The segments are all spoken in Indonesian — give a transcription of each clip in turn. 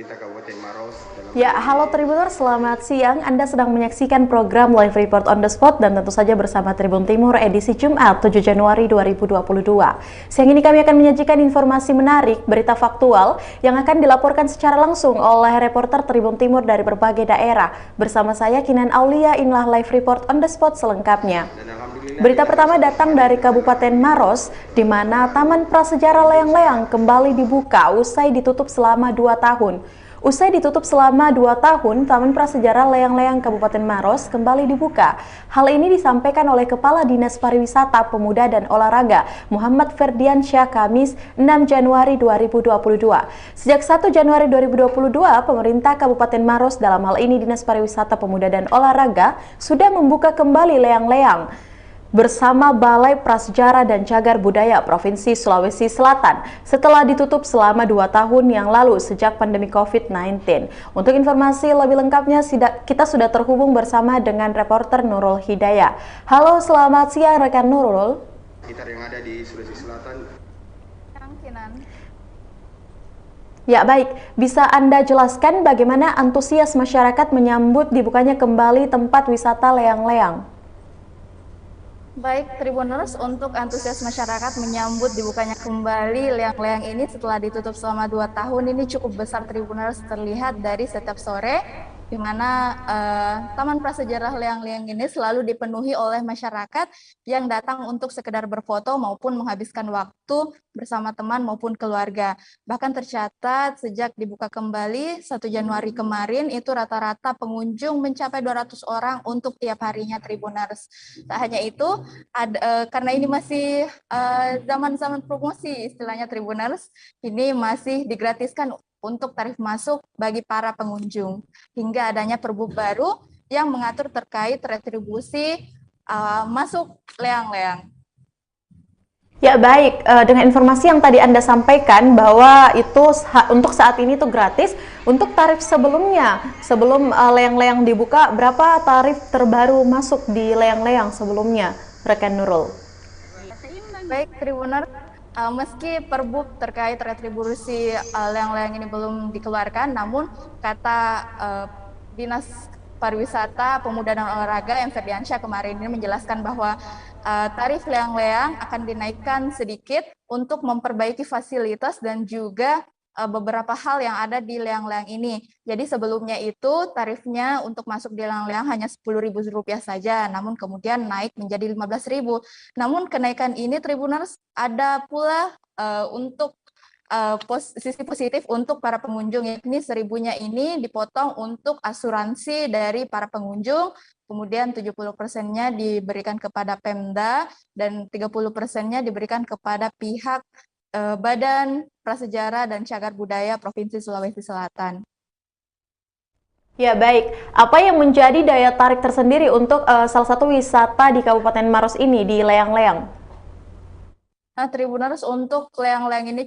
pemerintah Kabupaten Maros. Ya, halo Tribuners, selamat siang. Anda sedang menyaksikan program Live Report on the Spot dan tentu saja bersama Tribun Timur edisi Jumat 7 Januari 2022. Siang ini kami akan menyajikan informasi menarik, berita faktual yang akan dilaporkan secara langsung oleh reporter Tribun Timur dari berbagai daerah. Bersama saya Kinan Aulia, inilah Live Report on the Spot selengkapnya. Berita pertama datang dari Kabupaten Maros, di mana Taman Prasejarah Leang-Leang kembali dibuka usai ditutup selama 2 tahun. Usai ditutup selama 2 tahun, Taman Prasejarah Leang-Leang Kabupaten Maros kembali dibuka. Hal ini disampaikan oleh Kepala Dinas Pariwisata, Pemuda dan Olahraga Muhammad Ferdiansyah Kamis 6 Januari 2022. Sejak 1 Januari 2022, pemerintah Kabupaten Maros, dalam hal ini Dinas Pariwisata, Pemuda dan Olahraga, sudah membuka kembali Leang-Leang bersama Balai Prasejarah dan Cagar Budaya Provinsi Sulawesi Selatan setelah ditutup selama 2 tahun yang lalu sejak pandemi COVID-19. Untuk informasi lebih lengkapnya, kita sudah terhubung bersama dengan reporter Nurul Hidayah. Halo, selamat siang rekan Nurul. Sekitar yang ada di Sulawesi Selatan. Ya baik, bisa Anda jelaskan bagaimana antusias masyarakat menyambut dibukanya kembali tempat wisata Leang-Leang? Baik, Tribuners, untuk antusias masyarakat menyambut dibukanya kembali Leang-Leang ini setelah ditutup selama 2 tahun ini cukup besar, Tribuners, terlihat dari setiap sore di mana Taman Prasejarah Leang-Leang ini selalu dipenuhi oleh masyarakat yang datang untuk sekedar berfoto maupun menghabiskan waktu bersama teman maupun keluarga. Bahkan tercatat sejak dibuka kembali 1 Januari kemarin itu rata-rata pengunjung mencapai 200 orang untuk tiap harinya, Tribuners. Tak hanya itu, karena ini masih zaman-zaman promosi istilahnya, Tribuners, ini masih digratiskan untuk tarif masuk bagi para pengunjung hingga adanya Perbup baru yang mengatur terkait retribusi masuk Leang-Leang. Ya baik, dengan informasi yang tadi Anda sampaikan bahwa itu untuk saat ini itu gratis, untuk tarif sebelumnya, sebelum Leang-Leang dibuka, berapa tarif terbaru masuk di Leang-Leang sebelumnya, rekan Nurul? Baik, Tribuners, meski Perbup terkait retribusi Leang-Leang ini belum dikeluarkan, namun kata Dinas Pariwisata, Pemuda dan Olahraga M. Ferdiansyah kemarin ini menjelaskan bahwa tarif Leang-Leang akan dinaikkan sedikit untuk memperbaiki fasilitas dan juga beberapa hal yang ada di Leang-Leang ini. Jadi sebelumnya itu tarifnya untuk masuk di Leang-Leang hanya Rp10.000 saja, namun kemudian naik menjadi Rp15.000. Namun kenaikan ini, Tribuners, ada pula untuk sisi positif untuk para pengunjung, yakni Rp1.000-nya ini dipotong untuk asuransi dari para pengunjung, kemudian 70%-nya diberikan kepada Pemda dan 30%-nya diberikan kepada pihak Badan Prasejarah dan Cagar Budaya Provinsi Sulawesi Selatan. Ya baik, apa yang menjadi daya tarik tersendiri untuk salah satu wisata di Kabupaten Maros ini, di Leang-Leang? Nah, Tribuners, untuk Leang-Leang ini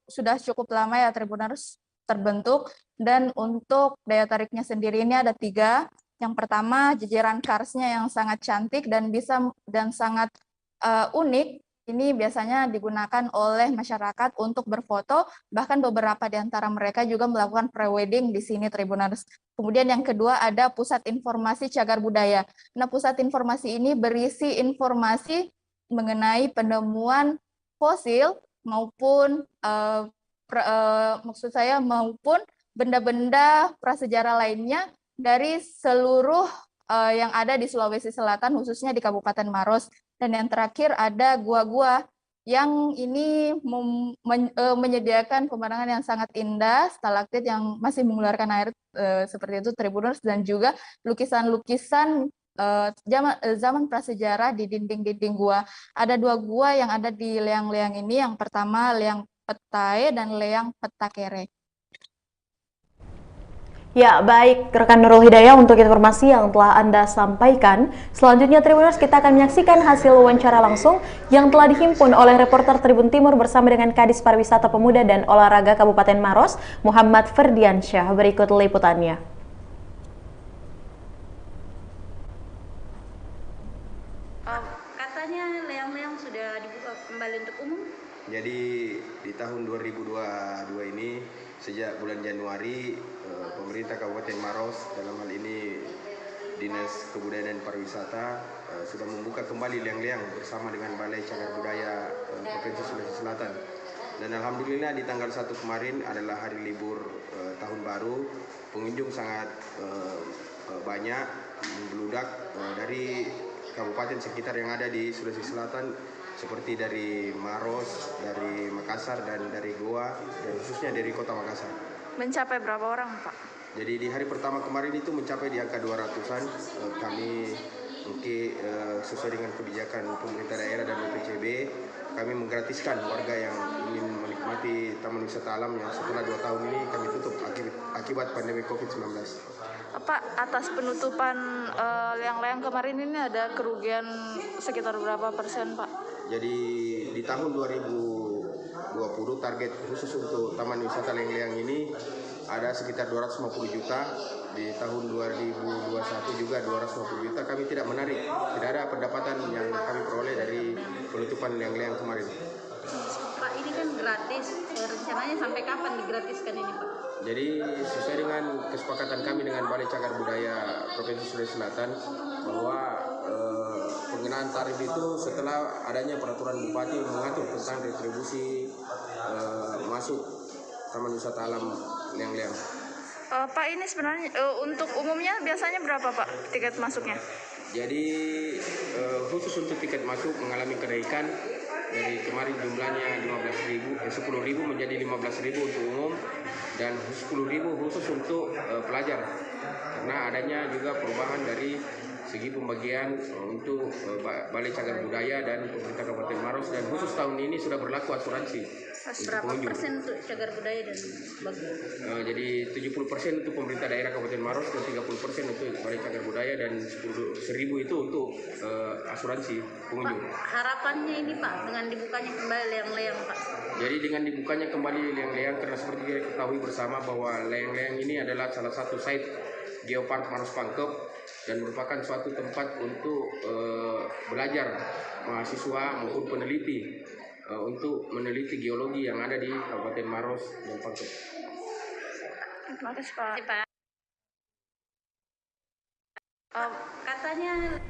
sudah cukup lama ya, Tribuners, terbentuk, dan untuk daya tariknya sendiri ini ada 3. Yang pertama, jajaran karsnya yang sangat cantik dan sangat unik. Ini biasanya digunakan oleh masyarakat untuk berfoto, bahkan beberapa di antara mereka juga melakukan pre-wedding di sini, Tribuners. Kemudian yang kedua ada Pusat Informasi Cagar Budaya. Nah, Pusat Informasi ini berisi informasi mengenai penemuan fosil maupun maupun benda-benda prasejarah lainnya dari seluruh yang ada di Sulawesi Selatan, khususnya di Kabupaten Maros. Dan yang terakhir ada gua-gua yang ini menyediakan pemandangan yang sangat indah, stalaktit yang masih mengeluarkan air seperti itu, Tribuners, dan juga lukisan-lukisan zaman prasejarah di dinding-dinding gua. Ada 2 gua yang ada di Leang-Leang ini, yang pertama Leang Petae dan Leang Petakere. Ya baik, rekan Nurul Hidayah, untuk informasi yang telah Anda sampaikan. Selanjutnya Tribuners, kita akan menyaksikan hasil wawancara langsung yang telah dihimpun oleh reporter Tribun Timur bersama dengan Kadis Pariwisata, Pemuda dan Olahraga Kabupaten Maros, Muhammad Ferdiansyah. Berikut liputannya. Katanya Leang-Leang sudah dibuka kembali untuk umum? Jadi di tahun 2022 ini, sejak bulan Januari, pemerintah Kabupaten Maros, dalam hal ini Dinas Kebudayaan dan Pariwisata, sudah membuka kembali liang-liang bersama dengan Balai Cagar Budaya Provinsi Sulawesi Selatan. Dan alhamdulillah di tanggal 1 kemarin adalah hari libur tahun baru, pengunjung sangat banyak membludak dari kabupaten sekitar yang ada di Sulawesi Selatan, seperti dari Maros, dari Makassar, dan dari Goa, dan khususnya dari kota Makassar. Mencapai berapa orang, Pak? Jadi di hari pertama kemarin itu mencapai di angka 200-an. Kami mungkin sesuai dengan kebijakan pemerintah daerah dan BPCB, kami menggratiskan warga yang ingin menikmati taman wisata alam yang setelah 2 tahun ini kami tutup akibat pandemi COVID-19. Pak, atas penutupan liang-liang kemarin ini ada kerugian sekitar berapa persen, Pak? Jadi di tahun 2020 target khusus untuk taman wisata liang-liang ini ada sekitar 250 juta. Di tahun 2021 juga 250 juta. Kami tidak menarik, tidak ada pendapatan yang kami peroleh dari penutupan liang-liang kemarin. Pak, ini kan gratis. Rencananya sampai kapan digratiskan ini, Pak? Jadi sesuai dengan kesepakatan kami dengan Balai Cagar Budaya Provinsi Sulawesi Selatan, bahwa pengenaan tarif itu setelah adanya peraturan Bupati mengatur tentang retribusi masuk taman wisata alam liang-liang. Pak, ini sebenarnya untuk umumnya biasanya berapa, Pak, tiket masuknya? Jadi khusus untuk tiket masuk mengalami kenaikan dari kemarin jumlahnya 10.000 menjadi 15.000 untuk umum, dan 10.000 khusus untuk pelajar, karena adanya juga perubahan dari segi pembagian untuk Balai Cagar Budaya dan pemerintah Kabupaten Maros, dan khusus tahun ini sudah berlaku asuransi. Berapa persen untuk cagar budaya dan bagus? Jadi 70% untuk pemerintah daerah Kabupaten Maros dan 30% untuk Balai Cagar Budaya, dan 10.000 itu untuk asuransi pengunjung. Pak, harapannya ini, Pak, dengan dibukanya kembali liang-liang, Pak? Jadi dengan dibukanya kembali liang-liang, karena seperti kita ketahui bersama bahwa liang-liang ini adalah salah satu site Geopark Maros Pangkep dan merupakan suatu tempat untuk belajar mahasiswa maupun peneliti untuk meneliti geologi yang ada di Kabupaten Maros dan Pangkep. Terima kasih, Pak. Katanya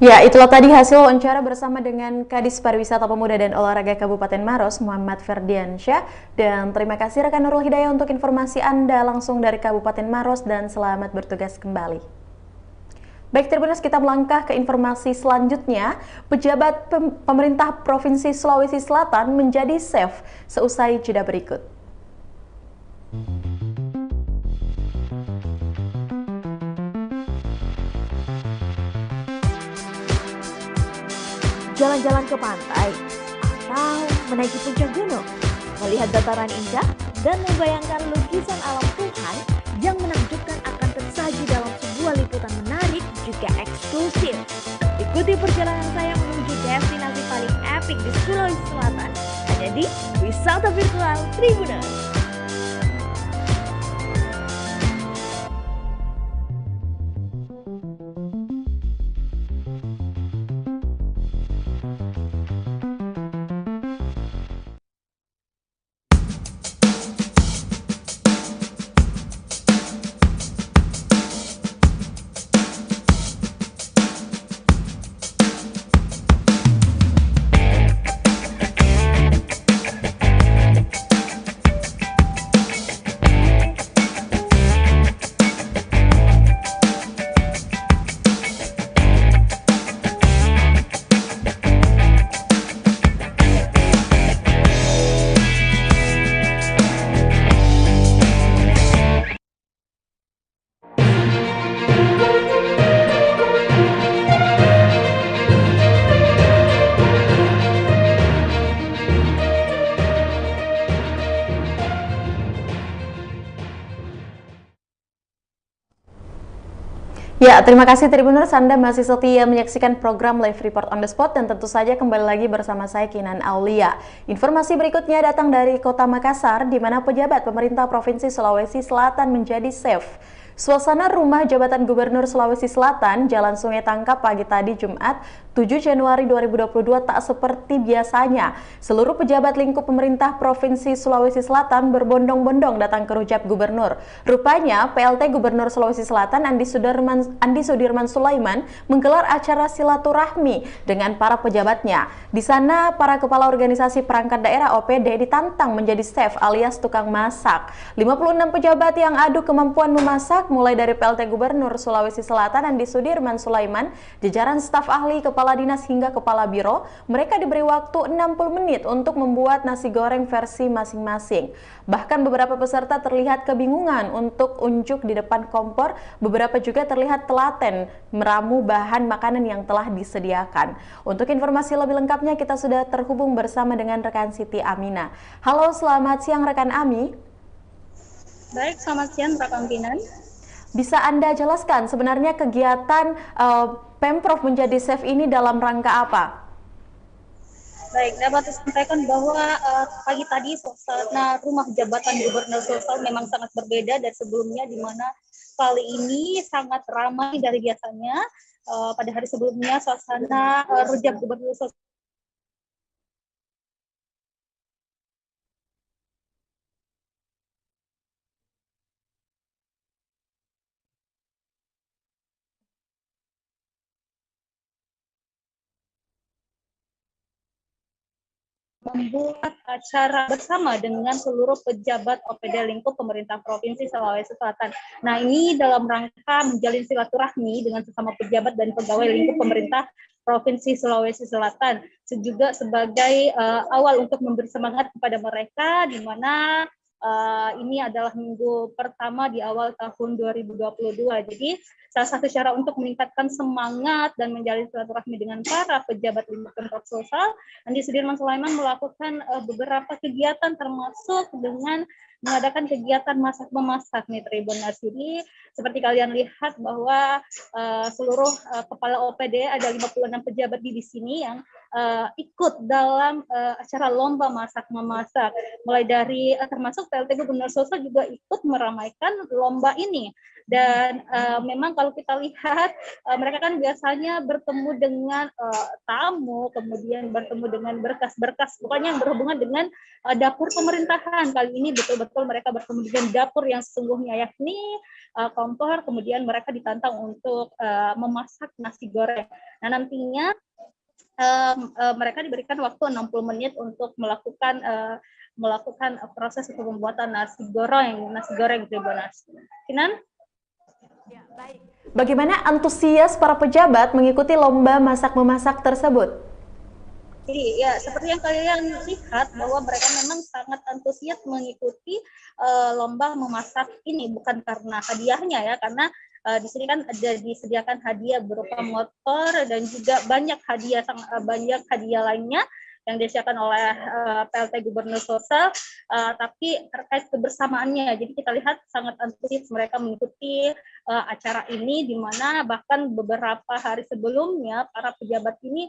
Ya, itulah tadi hasil wawancara bersama dengan Kadis Pariwisata Pemuda dan Olahraga Kabupaten Maros, Muhammad Ferdiansyah. Dan terima kasih rekan Nurul Hidayah untuk informasi Anda langsung dari Kabupaten Maros, dan selamat bertugas kembali. Baik, Tribuners, kita melangkah ke informasi selanjutnya. Pejabat pemerintah Provinsi Sulawesi Selatan menjadi chef seusai jeda berikut. Jalan-jalan ke pantai, atau menaiki puncak gunung, melihat dataran indah, dan membayangkan lukisan alam Tuhan yang menakjubkan akan tersaji dalam sebuah liputan menarik juga eksklusif. Ikuti perjalanan saya menuju destinasi paling epik di Sulawesi Selatan, hanya di Wisata Virtual Tribuners. Ya, terima kasih Tribuners, Anda masih setia menyaksikan program Live Report on the Spot, dan tentu saja kembali lagi bersama saya Kinan Aulia. Informasi berikutnya datang dari Kota Makassar, di mana pejabat pemerintah Provinsi Sulawesi Selatan menjadi chef. Suasana rumah jabatan Gubernur Sulawesi Selatan, Jalan Sungai Tangkap pagi tadi Jumat 7 Januari 2022 tak seperti biasanya. Seluruh pejabat lingkup pemerintah Provinsi Sulawesi Selatan berbondong-bondong datang ke rujak Gubernur. Rupanya PLT Gubernur Sulawesi Selatan Andi Sudirman Sulaiman menggelar acara silaturahmi dengan para pejabatnya. Di sana para kepala organisasi perangkat daerah OPD ditantang menjadi chef alias tukang masak. 56 pejabat yang adu kemampuan memasak mulai dari PLT Gubernur Sulawesi Selatan Andi Sudirman Sulaiman, jajaran staf ahli, kepala dinas hingga kepala biro, mereka diberi waktu 60 menit untuk membuat nasi goreng versi masing-masing. Bahkan beberapa peserta terlihat kebingungan untuk unjuk di depan kompor, beberapa juga terlihat telaten meramu bahan makanan yang telah disediakan. Untuk informasi lebih lengkapnya kita sudah terhubung bersama dengan rekan Siti Amina. Halo, selamat siang rekan Ami. Baik, selamat siang rekan Kinan. Bisa Anda jelaskan sebenarnya kegiatan Pemprov menjadi chef ini dalam rangka apa? Baik, dapat disampaikan bahwa pagi tadi suasana rumah jabatan Gubernur Sulsel memang sangat berbeda dari sebelumnya, di mana kali ini sangat ramai dari biasanya. Pada hari sebelumnya suasana rujak Gubernur Sulsel membuat acara bersama dengan seluruh pejabat OPD lingkup pemerintah Provinsi Sulawesi Selatan. Nah, ini dalam rangka menjalin silaturahmi dengan sesama pejabat dan pegawai lingkup pemerintah Provinsi Sulawesi Selatan. Juga sebagai awal untuk memberi semangat kepada mereka, di mana ini adalah minggu pertama di awal tahun 2022. Jadi salah satu cara untuk meningkatkan semangat dan menjalin silaturahmi dengan para pejabat lingkup Pemprov Sulsel, Andi Sudirman Sulaiman melakukan beberapa kegiatan termasuk dengan mengadakan kegiatan masak-memasak nih Tribuners. Jadi seperti kalian lihat bahwa seluruh kepala OPD ada 56 pejabat di sini yang ikut dalam acara lomba masak-memasak. Mulai dari termasuk PLT Gubernur Sulsel juga ikut meramaikan lomba ini. Dan memang kalau kita lihat mereka kan biasanya bertemu dengan tamu, kemudian bertemu dengan berkas-berkas, pokoknya yang berhubungan dengan dapur pemerintahan. Kali ini betul-betul mereka bertemu dengan dapur yang sesungguhnya, yakni kompor, kemudian mereka ditantang untuk memasak nasi goreng. Nah, nantinya mereka diberikan waktu 60 menit untuk melakukan proses pembuatan nasi goreng Tribuners. Kinan? Ya, baik. Bagaimana antusias para pejabat mengikuti lomba masak-memasak tersebut? Jadi ya seperti yang kalian lihat bahwa mereka memang sangat antusias mengikuti lomba memasak ini, bukan karena hadiahnya ya, karena di sini kan ada disediakan hadiah berupa motor dan juga banyak hadiah lainnya yang disediakan oleh PLT Gubernur Sulsel, tapi terkait kebersamaannya. Jadi kita lihat sangat antusias mereka mengikuti acara ini, di mana bahkan beberapa hari sebelumnya para pejabat ini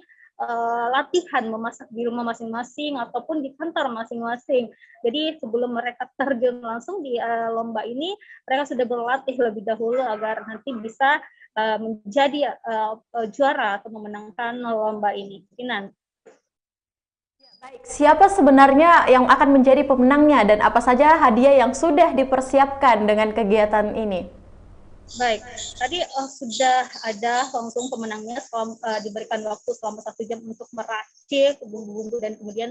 latihan memasak di rumah masing-masing ataupun di kantor masing-masing. Jadi sebelum mereka terjun langsung di lomba ini, mereka sudah berlatih lebih dahulu agar nanti bisa menjadi juara atau memenangkan lomba ini. Kinan. Siapa sebenarnya yang akan menjadi pemenangnya dan apa saja hadiah yang sudah dipersiapkan dengan kegiatan ini? Baik, tadi sudah ada langsung pemenangnya, diberikan waktu selama 1 jam untuk meracik bumbu-bumbu dan kemudian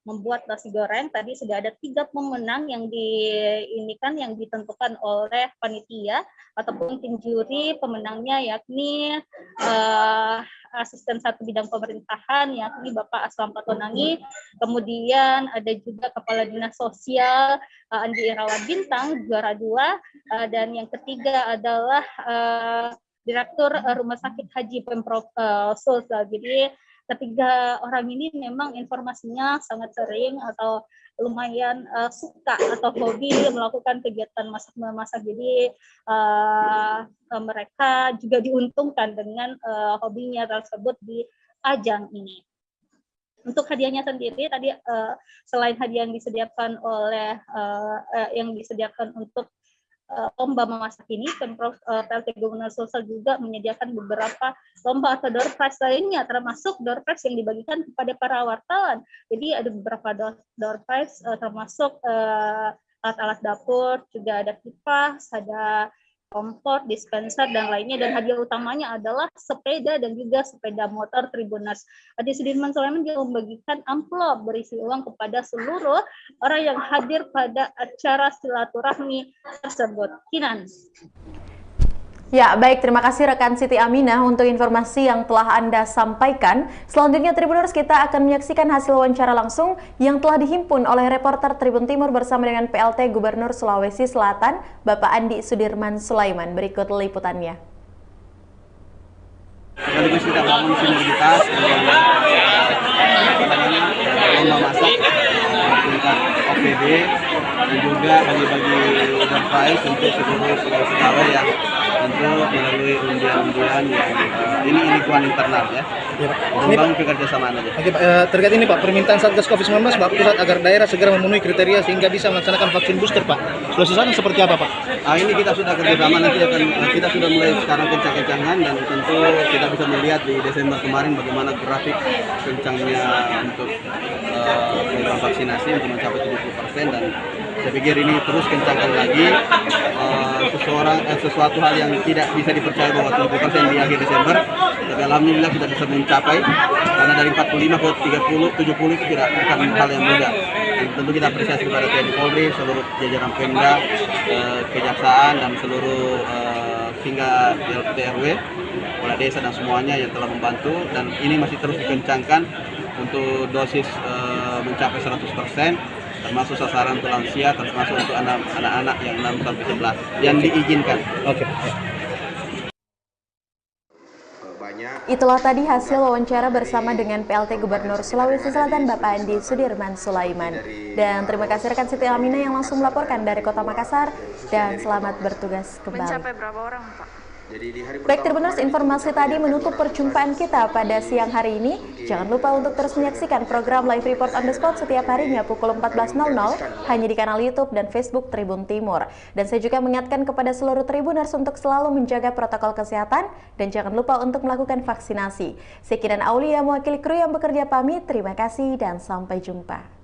membuat nasi goreng. Tadi sudah ada 3 pemenang yang ditentukan oleh panitia ataupun tim juri. Pemenangnya yakni asisten 1 bidang pemerintahan yakni Bapak Aslam Patonangi, kemudian ada juga Kepala Dinas Sosial Andi Irawan Bintang juara 2, dan yang ketiga adalah Direktur Rumah Sakit Haji Pemprov Sulsel. Jadi ketiga orang ini memang informasinya sangat sering atau lumayan suka atau hobi melakukan kegiatan masak-memasak. Jadi mereka juga diuntungkan dengan hobinya tersebut di ajang ini. Untuk hadiahnya sendiri tadi selain hadiah yang disediakan untuk lomba memasak ini, Pemprov PLT Gubernur Sulsel juga menyediakan beberapa lomba atau door prize lainnya, termasuk door prize yang dibagikan kepada para wartawan. Jadi ada beberapa door prize termasuk alat-alat dapur, juga ada kipas, ada kompor, dispenser, dan lainnya. Dan hadiah utamanya adalah sepeda dan juga sepeda motor Tribuners. Adi Sudirman Sulaiman juga membagikan amplop berisi uang kepada seluruh orang yang hadir pada acara silaturahmi tersebut. Kinan. Ya, baik. Terima kasih rekan Siti Aminah untuk informasi yang telah Anda sampaikan. Selanjutnya, Tribuners, kita akan menyaksikan hasil wawancara langsung yang telah dihimpun oleh reporter Tribun Timur bersama dengan PLT Gubernur Sulawesi Selatan, Bapak Andi Sudirman Sulaiman. Berikut liputannya. Sekaligus kita bangun sinergitas lomba masak tingkat OPD dan juga bagi-bagi door prize untuk seluruh pegawai yang tentu melalui undian-undian yang ini lingkungan internal ya. Ya, Pak. Membangun kekerjasaan aja. Oke, Pak. Terkait ini Pak, permintaan Satgas COVID-19 Pak Pusat agar daerah segera memenuhi kriteria sehingga bisa melaksanakan vaksin booster Pak. Sulawesi Selatan seperti apa Pak? Ini kita sudah kerjasama, nanti kita sudah mulai sekarang kencang-kencangan dan tentu kita bisa melihat di Desember kemarin bagaimana grafik kencangnya untuk program vaksinasi untuk mencapai 70% dan saya pikir ini terus kencangkan lagi sesuatu hal yang tidak bisa dipercaya bahwa 70% di akhir Desember, tapi alhamdulillah kita bisa mencapai karena dari 45 ke 30, 70 itu tidak bukan hal yang mudah. Dan tentu kita apresiasi kepada TNI Polri, seluruh jajaran Pemda, Kejaksaan dan seluruh hingga RW, kepala desa dan semuanya yang telah membantu dan ini masih terus dikencangkan untuk dosis mencapai 100%. Termasuk sasaran untuk lansia, termasuk untuk anak-anak yang 6-11 yang diizinkan. Oke. Itulah tadi hasil wawancara bersama dengan PLT Gubernur Sulawesi Selatan Bapak Andi Sudirman Sulaiman. Dan terima kasih rekan Siti Aminah yang langsung melaporkan dari Kota Makassar dan selamat bertugas kembali. Mencapai berapa orang, Pak? Baik Tribuners, informasi tadi menutup perjumpaan kita pada siang hari ini. Jangan lupa untuk terus menyaksikan program Live Report on the Spot setiap harinya pukul 14.00 hanya di kanal YouTube dan Facebook Tribun Timur. Dan saya juga mengingatkan kepada seluruh Tribuners untuk selalu menjaga protokol kesehatan dan jangan lupa untuk melakukan vaksinasi. Saya Kinan Aulia, mewakili kru yang bekerja pamit. Terima kasih dan sampai jumpa.